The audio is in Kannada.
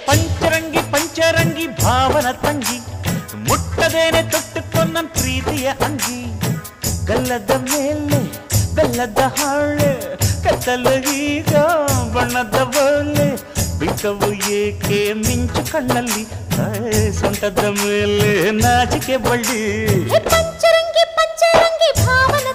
ಪಂಚರಂಗಿ ಪಂಚರಂಗಿ ಭಾವನ ತಂಗಿ ಮುಟ್ಟದೇನೆ ತೊಟ್ಟುಕೊಂಡ ಪ್ರೀತಿಯ ಅಂಗಿ ಗಲ್ಲದ ಮೇಲೆ ಬೆಲ್ಲದ ಹಾಳೆ ಕತ್ತಲು ಈಗ ಬಣ್ಣದ ಬೋಲೆ ಬಿಕ್ಕವು ಏಕೆ ಮಿಂಚು ಕಣ್ಣಲ್ಲಿ ಸೊಂಟದ ಮೇಲೆ ನಾಚಿಕೆ ಬಳ್ಳಿ ಪಂಚರಂಗಿ ಪಂಚರಂಗಿ ಭಾವನ